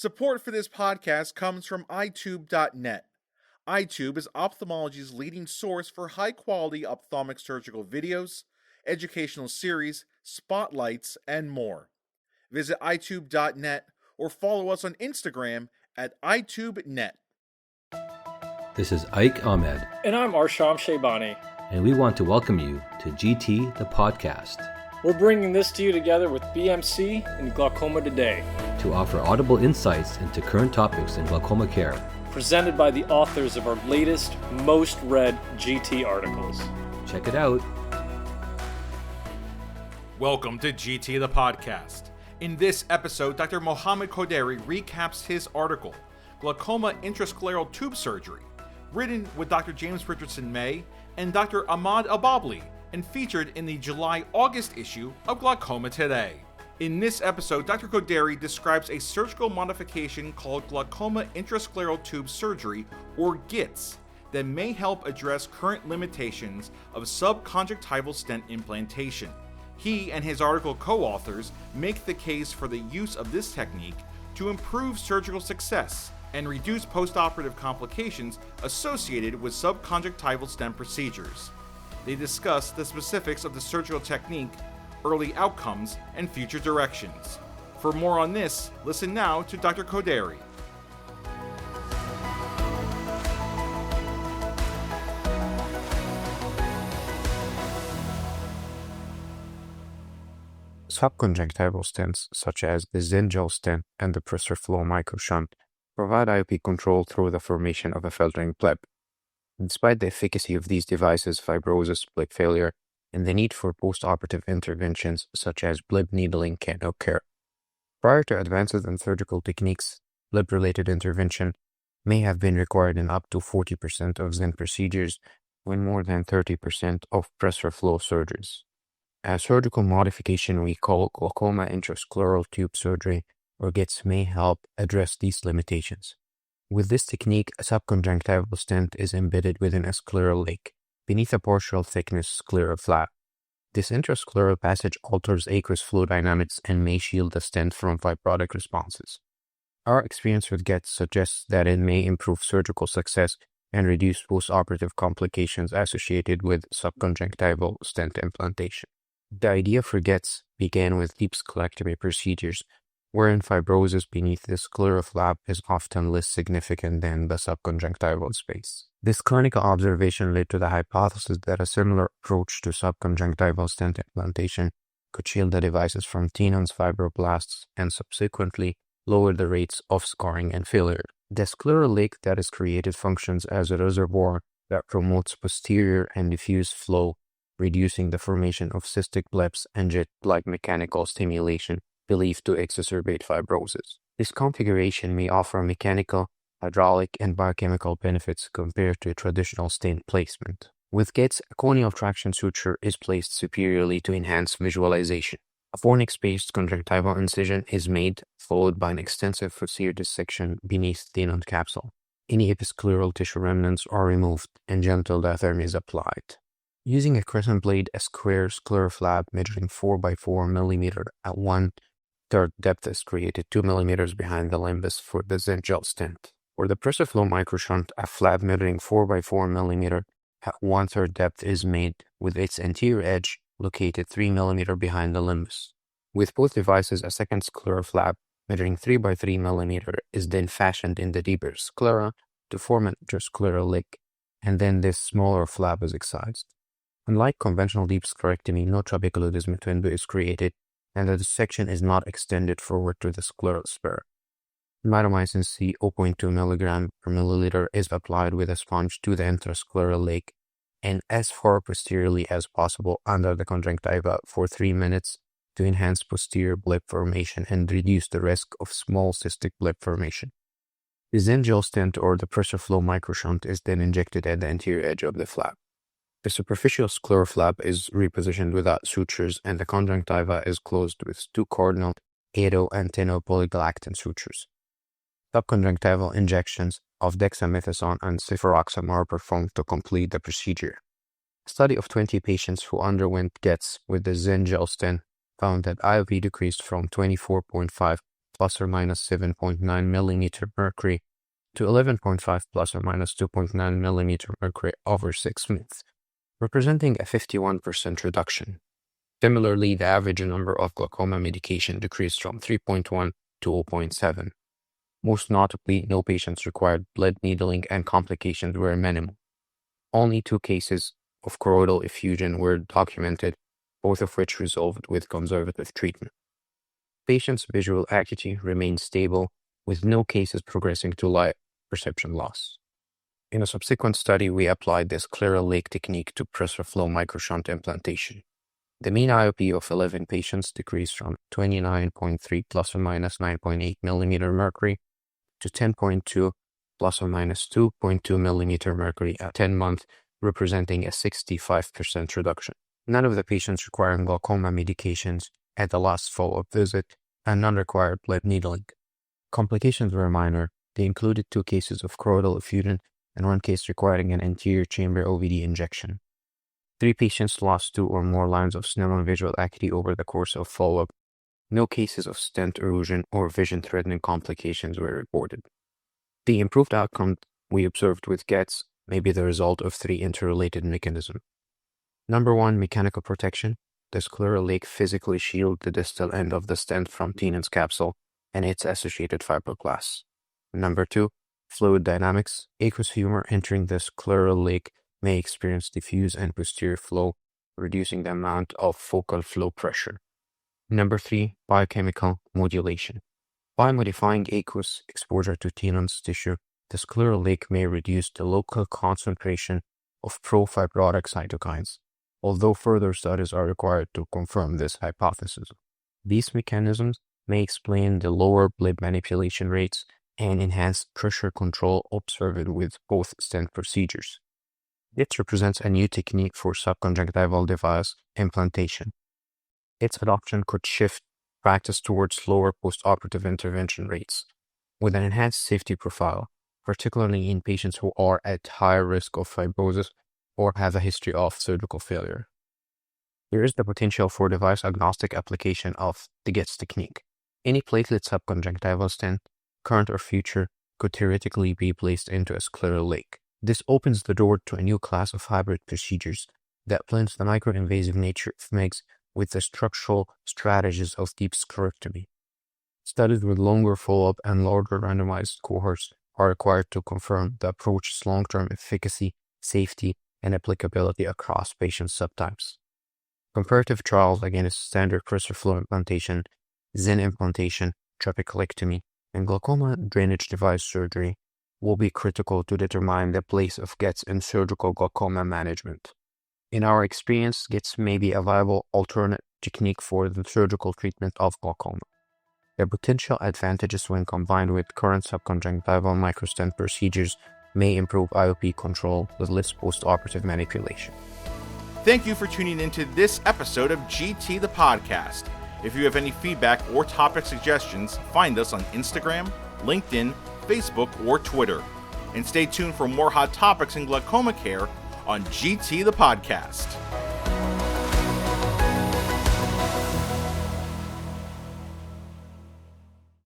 Support for this podcast comes from iTube.net. iTube is ophthalmology's leading source for high-quality ophthalmic surgical videos, educational series, spotlights, and more. Visit iTube.net or follow us on Instagram at iTubeNet. This is Ike Ahmed. And I'm Arsham Shaybani. And we want to welcome you to GT, the podcast. We're bringing this to you together with BMC and Glaucoma Today, to offer audible insights into current topics in glaucoma care. Presented by the authors of our latest, most read GT articles. Check it out. Welcome to GT, the podcast. In this episode, Dr. Mohamed Khodeiry recaps his article, Glaucoma Intrascleral Tube Surgery, written with Dr. James Richardson-May and Dr. Ahmed Elbably, and featured in the July-August issue of Glaucoma Today. In this episode, Dr. Khodeiry describes a surgical modification called Glaucoma Intrascleral Tube Surgery, or GITS, that may help address current limitations of subconjunctival stent implantation. He and his article co-authors make the case for the use of this technique to improve surgical success and reduce postoperative complications associated with subconjunctival stent procedures. They discuss the specifics of the surgical technique, early outcomes, and future directions. For more on this, listen now to Dr. Khodeiry. Subconjunctival stents, such as the Zengel stent and the pressure flow microshunt, provide IOP control through the formation of a filtering bleb. Despite the efficacy of these devices, fibrosis, bleb failure, and the need for postoperative interventions such as bleb needling can occur. Prior to advances in surgical techniques, bleb-related intervention may have been required in up to 40% of Zen procedures when more than 30% of pressure flow surgeries. A surgical modification we call Glaucoma Intrascleral Tube Surgery, or GITS, may help address these limitations. With this technique, a subconjunctival stent is embedded within a scleral lake, beneath a partial thickness scleral flap. This intrascleral passage alters aqueous flow dynamics and may shield the stent from fibrotic responses. Our experience with GITS suggests that it may improve surgical success and reduce postoperative complications associated with subconjunctival stent implantation. The idea for GITS began with deep sclerectomy procedures, wherein fibrosis beneath the scleral flap is often less significant than the subconjunctival space. This clinical observation led to the hypothesis that a similar approach to subconjunctival stent implantation could shield the devices from Tenon's fibroblasts and subsequently lower the rates of scarring and failure. The scleral lake that is created functions as a reservoir that promotes posterior and diffuse flow, reducing the formation of cystic blebs and jet-like mechanical stimulation believed to exacerbate fibrosis. This configuration may offer mechanical, hydraulic, and biochemical benefits compared to traditional stent placement. With GITS, a corneal traction suture is placed superiorly to enhance visualization. A fornix-based conjunctival incision is made, followed by an extensive fossir dissection beneath the Tenon capsule. Any episcleral tissue remnants are removed, and gentle diathermy is applied. Using a crescent blade, a square scleral flap measuring 4 by 4 mm at 1/3 depth is created 2 mm behind the limbus for the Zengel stent. For the pressure flow microshunt, a flap measuring 4 by 4 mm at 1/3 depth is made, with its anterior edge located 3 mm behind the limbus. With both devices, a second scleral flap measuring 3 by 3 mm is then fashioned in the deeper sclera to form an intrascleral lake, and then this smaller flap is excised. Unlike conventional deep sclerectomy, no trabeculodismal window is created, and the dissection is not extended forward to the scleral spur. Mitomycin C 0.2 mg per milliliter is applied with a sponge to the intrascleral lake and as far posteriorly as possible under the conjunctiva for 3 minutes to enhance posterior bleb formation and reduce the risk of small cystic bleb formation. The Zengel stent or the pressure flow microshunt is then injected at the anterior edge of the flap. The superficial scleral flap is repositioned without sutures, and the conjunctiva is closed with 2 cardinal 8 and 10 polygalactin sutures. Subconjunctival injections of dexamethasone and cefuroxime are performed to complete the procedure. A study of 20 patients who underwent GITS with the Zengel stent found that IOP decreased from 24.5 plus or minus 7.9 millimeter mercury to 11.5 plus or minus 2.9 millimeter mercury over 6 months, representing a 51% reduction. Similarly, the average number of glaucoma medication decreased from 3.1 to 0.7. Most notably, no patients required blood needling and complications were minimal. Only 2 cases of choroidal effusion were documented, both of which resolved with conservative treatment. Patients' visual acuity remained stable, with no cases progressing to light perception loss. In a subsequent study, we applied the scleral lake technique to pressure flow microshunt implantation. The mean IOP of 11 patients decreased from 29.3 plus or minus 9.8 millimeter mercury to 10.2 plus or minus 2.2 millimeter mercury at 10 months, representing a 65% reduction. None of the patients requiring glaucoma medications at the last follow-up visit, and none required blood needling. Complications were minor. They included 2 cases of choroidal effusion and 1 case requiring an anterior chamber OVD injection. 3 patients lost 2 or more lines of Snellen visual acuity over the course of follow-up. No cases of stent erosion or vision-threatening complications were reported. The improved outcome we observed with GITS may be the result of 3 interrelated mechanisms. Number 1, mechanical protection. The scleral lake physically shields the distal end of the stent from Tenon's capsule and its associated fibroblasts. Number 2, fluid dynamics. Aqueous humor entering the scleral lake may experience diffuse and posterior flow, reducing the amount of focal flow pressure. Number 3, biochemical modulation. By modifying aqueous exposure to Tenon's tissue, the scleral lake may reduce the local concentration of pro-fibrotic cytokines, although further studies are required to confirm this hypothesis. These mechanisms may explain the lower bleb manipulation rates and enhanced pressure control observed with both stent procedures. It represents a new technique for subconjunctival device implantation. Its adoption could shift practice towards lower postoperative intervention rates, with an enhanced safety profile, particularly in patients who are at higher risk of fibrosis or have a history of surgical failure. There is the potential for device-agnostic application of the GITS technique. Any platelet subconjunctival stent, current or future, could theoretically be placed into a scleral lake. This opens the door to a new class of hybrid procedures that blends the microinvasive nature of MIGS with the structural strategies of deep sclerectomy. Studies with longer follow-up and larger randomized cohorts are required to confirm the approach's long-term efficacy, safety, and applicability across patient subtypes. Comparative trials against standard pressure flow implantation, XEN implantation, trabeculectomy, and glaucoma drainage device surgery will be critical to determine the place of GITS in surgical glaucoma management. In our experience, GITS may be a viable alternate technique for the surgical treatment of glaucoma. Their potential advantages when combined with current subconjunctival microstent procedures may improve IOP control with less postoperative manipulation. Thank you for tuning into this episode of GT the Podcast. If you have any feedback or topic suggestions, find us on Instagram, LinkedIn, Facebook, or Twitter. And stay tuned for more hot topics in glaucoma care on GT the Podcast.